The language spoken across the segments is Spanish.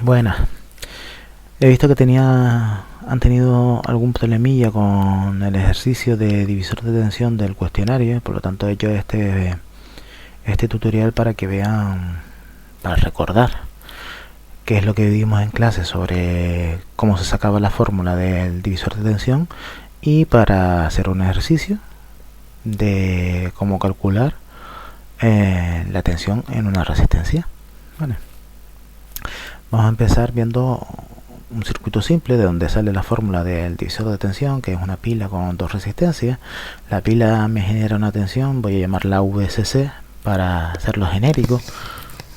Buenas. He visto que han tenido algún problemilla con el ejercicio de divisor de tensión del cuestionario, por lo tanto he hecho este tutorial para que vean, para recordar qué es lo que vimos en clase sobre cómo se sacaba la fórmula del divisor de tensión y para hacer un ejercicio de cómo calcular la tensión en una resistencia. Vale. Vamos a empezar viendo un circuito simple de donde sale la fórmula del divisor de tensión, que es una pila con dos resistencias. La pila me genera una tensión, voy a llamarla VSC para hacerlo genérico,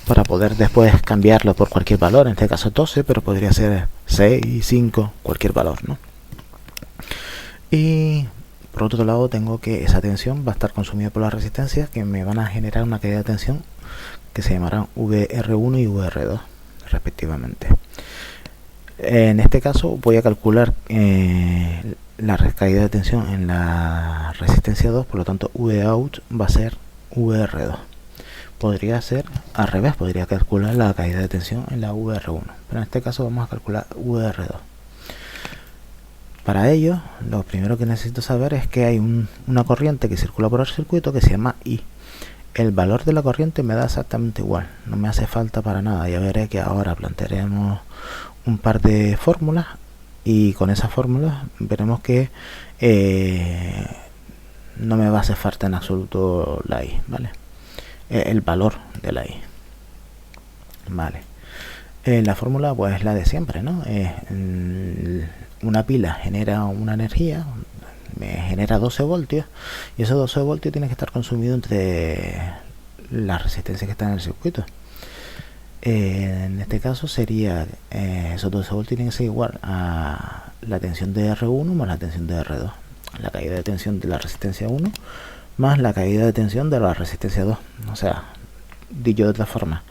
para poder después cambiarlo por cualquier valor, en este caso 12, pero podría ser 6, 5, cualquier valor, ¿no? Y por otro lado tengo que esa tensión va a estar consumida por las resistencias que me van a generar una caída de tensión que se llamarán VR1 y VR2 respectivamente. En este caso voy a calcular la caída de tensión en la resistencia 2, por lo tanto Vout va a ser VR2. Podría ser al revés, podría calcular la caída de tensión en la VR1, pero en este caso vamos a calcular VR2. Para ello, lo primero que necesito saber es que hay una corriente que circula por el circuito que se llama I. El valor de la corriente me da exactamente igual, no me hace falta para nada. Ya veré que ahora plantearemos un par de fórmulas y con esas fórmulas veremos que no me va a hacer falta en absoluto la I, ¿vale? El valor de la I, ¿vale? La fórmula pues es la de siempre, ¿no? Una pila genera una energía, me genera 12 voltios y esos 12 voltios tienen que estar consumidos entre las resistencias que están en el circuito. En este caso sería esos 12 voltios tienen que ser igual a la tensión de R1 más la tensión de R2, la caída de tensión de la resistencia 1 más la caída de tensión de la resistencia 2. O sea, dicho de otra forma,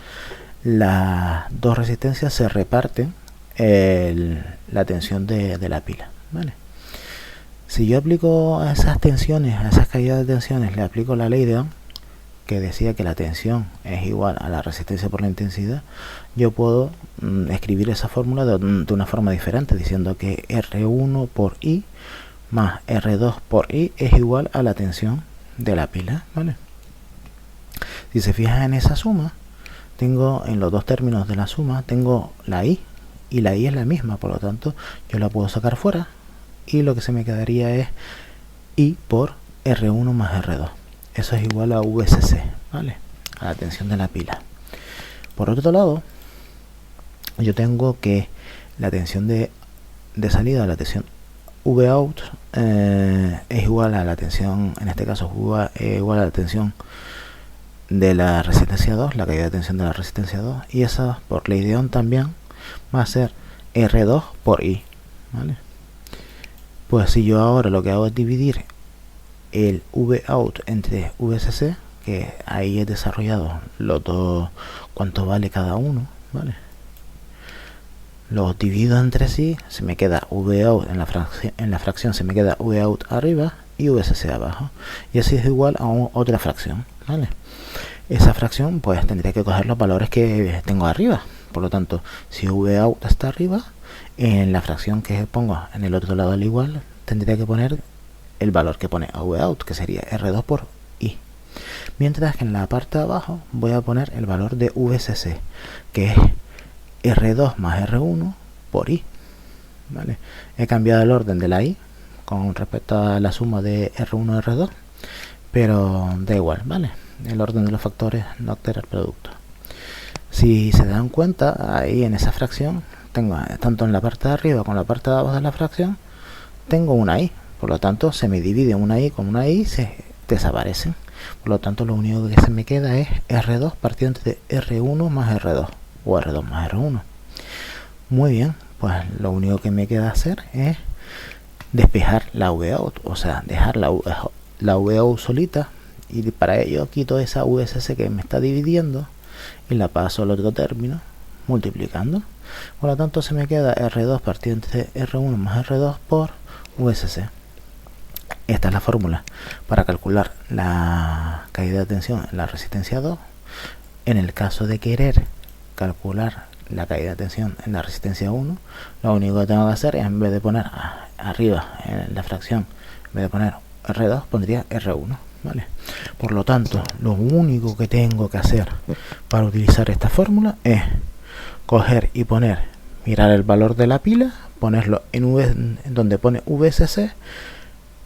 las dos resistencias se reparten la tensión de la pila, ¿vale? Si yo aplico a esas tensiones, a esas caídas de tensiones, le aplico la ley de Ohm, que decía que la tensión es igual a la resistencia por la intensidad, yo puedo escribir esa fórmula de una forma diferente, diciendo que R1 por I más R2 por I es igual a la tensión de la pila, ¿vale? Si se fijan en esa suma, tengo en los dos términos de la suma, tengo la I, y la I es la misma, por lo tanto yo la puedo sacar fuera y lo que se me quedaría es I por R1 más R2. Eso es igual a VSC, ¿vale? A la tensión de la pila. Por otro lado, yo tengo que la tensión de salida, la tensión Vout, es igual a la tensión, en este caso igual a la tensión de la resistencia 2, la caída de tensión de la resistencia 2, y esa por ley de Ohm también va a ser R2 por I, ¿vale? Pues si yo ahora lo que hago es dividir el Vout entre VSC, que ahí he desarrollado los dos, cuánto vale cada uno, ¿vale? Los divido entre sí, se me queda Vout en la fracción se me queda Vout arriba y VSC abajo, y así es igual a otra fracción, ¿vale? Esa fracción pues tendría que coger los valores que tengo arriba, por lo tanto si Vout está arriba, en la fracción que pongo en el otro lado del igual tendría que poner el valor que pone Vout, que sería R2 por I, mientras que en la parte de abajo voy a poner el valor de VSC, que es R2 más R1 por I, ¿vale? He cambiado el orden de la I con respecto a la suma de R1 y R2, pero da igual, ¿vale? El orden de los factores no altera el producto. Si se dan cuenta, ahí en esa fracción tengo, tanto en la parte de arriba como en la parte de abajo de la fracción, tengo una I, por lo tanto se me divide una I con una I y se desaparecen. Por lo tanto lo único que se me queda es R2 partiendo de R1 más R2 o R2 más R1. Muy bien, pues lo único que me queda hacer es despejar la Vout, o sea, dejar la Vout solita, y para ello quito esa VSC que me está dividiendo y la paso al otro término multiplicando. Por lo tanto se me queda R2 partido entre R1 más R2 por VSC. Esta es la fórmula para calcular la caída de tensión en la resistencia 2. En el caso de querer calcular la caída de tensión en la resistencia 1, lo único que tengo que hacer es, en vez de poner arriba en la fracción, en vez de poner R2, pondría R1, ¿vale? Por lo tanto, lo único que tengo que hacer para utilizar esta fórmula es coger y mirar el valor de la pila, ponerlo en donde pone VSC,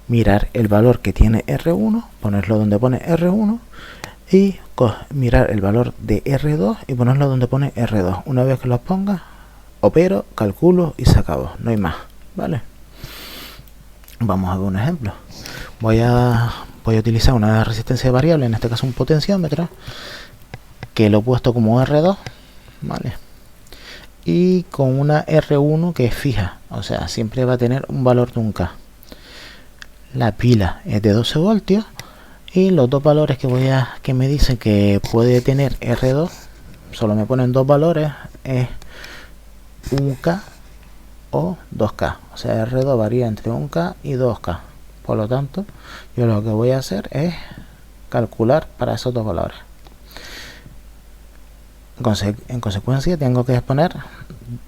mirar el valor que tiene R1, ponerlo donde pone R1 y mirar el valor de R2 y ponerlo donde pone R2. Una vez que los ponga, opero, calculo y se acabó, no hay más, ¿vale? Vamos a ver un ejemplo. Voy a utilizar una resistencia variable, en este caso un potenciómetro, que lo he puesto como R2, ¿vale? Y con una R1 que es fija, o sea, siempre va a tener un valor de un K. La pila es de 12 voltios y los dos valores que me dicen que puede tener R2, solo me ponen dos valores, es 1K o 2K, o sea, R2 varía entre 1K y 2K. Por lo tanto, yo lo que voy a hacer es calcular para esos dos valores. En consecuencia, tengo que exponer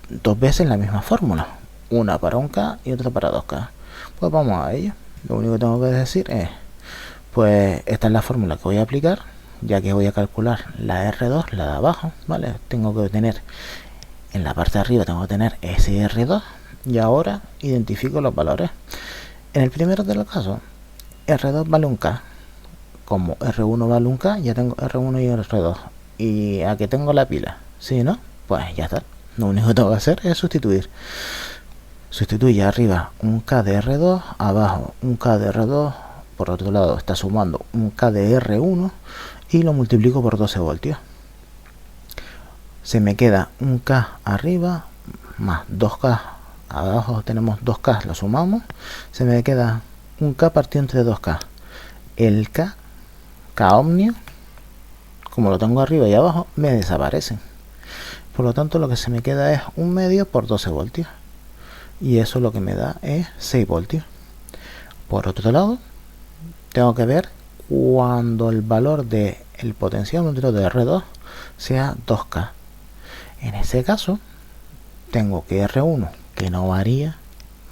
dos veces la misma fórmula, una para 1K y otra para 2K. Pues vamos a ello. Lo único que tengo que decir es, pues esta es la fórmula que voy a aplicar, ya que voy a calcular la R2, la de abajo, ¿vale? Tengo que tener, en la parte de arriba tengo que tener ese R2 y ahora identifico los valores. En el primero de los casos, R2 vale 1K. Como R1 vale 1K, ya tengo R1 y R2. Y aquí tengo la pila. Si no, pues ya está. Lo único que tengo que hacer es sustituir. Sustituye arriba 1K de R2, abajo 1K de R2, por otro lado está sumando 1K de R1 y lo multiplico por 12 voltios. Se me queda 1K arriba más 2K. Abajo tenemos 2K, lo sumamos. Se me queda 1K partido entre 2K. El K ohmio, como lo tengo arriba y abajo, me desaparecen. Por lo tanto, lo que se me queda es 1 medio por 12 voltios. Y eso lo que me da es 6 voltios. Por otro lado, tengo que ver cuando el valor del potenciómetro de R2 sea 2K. En ese caso, tengo que R1, que no varía,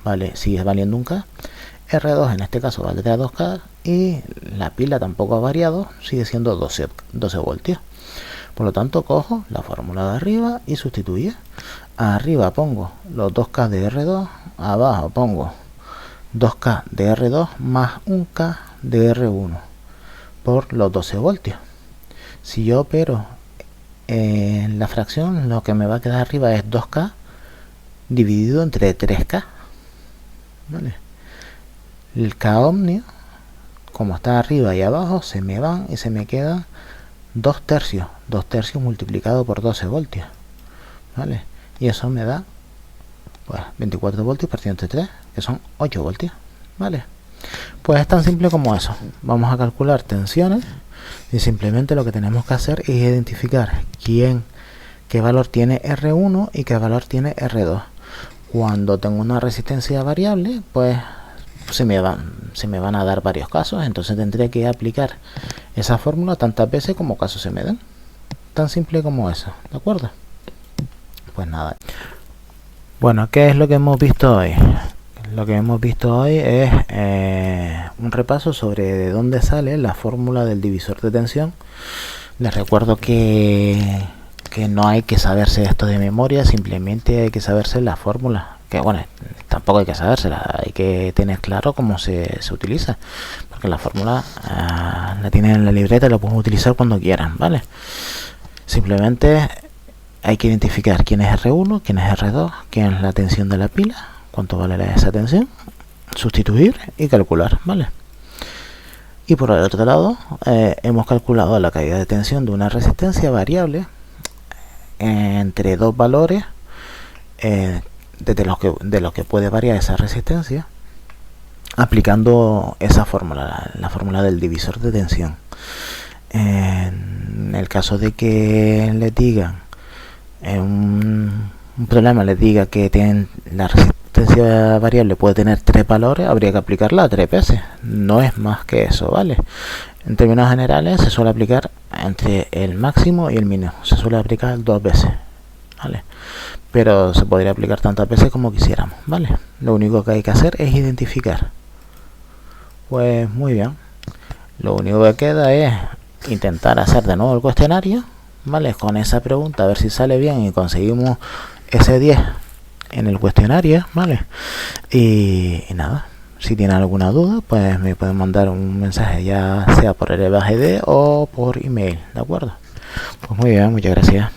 vale, sigue valiendo 1K. R2 en este caso valdría 2K y la pila tampoco ha variado, sigue siendo 12 voltios. Por lo tanto, cojo la fórmula de arriba y sustituyo. Arriba pongo los 2K de R2, abajo pongo 2K de R2 más 1K de R1 por los 12 voltios. Si yo opero en la fracción, lo que me va a quedar arriba es 2K dividido entre 3K, ¿vale? El K ohmio, como está arriba y abajo, se me van y se me quedan 2 tercios multiplicado por 12 voltios, ¿vale? Y eso me da, pues, 24 voltios partido entre 3, que son 8 voltios, ¿vale? Pues es tan simple como eso. Vamos a calcular tensiones y simplemente lo que tenemos que hacer es identificar qué valor tiene R1 y qué valor tiene R2. Cuando tengo una resistencia variable, pues se me van a dar varios casos, entonces tendré que aplicar esa fórmula tantas veces como casos se me den. Tan simple como eso, ¿de acuerdo? Pues nada. Bueno, ¿qué es lo que hemos visto hoy? Lo que hemos visto hoy es un repaso sobre de dónde sale la fórmula del divisor de tensión. Les recuerdo que no hay que saberse esto de memoria, simplemente hay que saberse la fórmula. Que bueno, tampoco hay que sabérsela, hay que tener claro cómo se utiliza, porque la fórmula la tienen en la libreta y la pueden utilizar cuando quieran, ¿vale? Simplemente hay que identificar quién es R1, quién es R2, quién es la tensión de la pila, cuánto vale esa tensión, sustituir y calcular, ¿vale? Y por el otro lado, hemos calculado la caída de tensión de una resistencia variable entre dos valores de los que puede variar esa resistencia, aplicando esa fórmula, la fórmula del divisor de tensión. En el caso de que les digan un problema, les diga que la resistencia variable puede tener 3 valores, habría que aplicarla 3 veces, no es más que eso, ¿vale? En términos generales se suele aplicar entre el máximo y el mínimo, se suele aplicar 2 veces. ¿vale? Pero se podría aplicar tantas veces como quisiéramos, ¿vale? Lo único que hay que hacer es identificar. Pues muy bien, lo único que queda es intentar hacer de nuevo el cuestionario, ¿vale? Con esa pregunta, a ver si sale bien y conseguimos ese 10 en el cuestionario, ¿vale? Y nada, si tienen alguna duda, pues me pueden mandar un mensaje, ya sea por el EVAGD o por email, ¿de acuerdo? Pues muy bien, muchas gracias.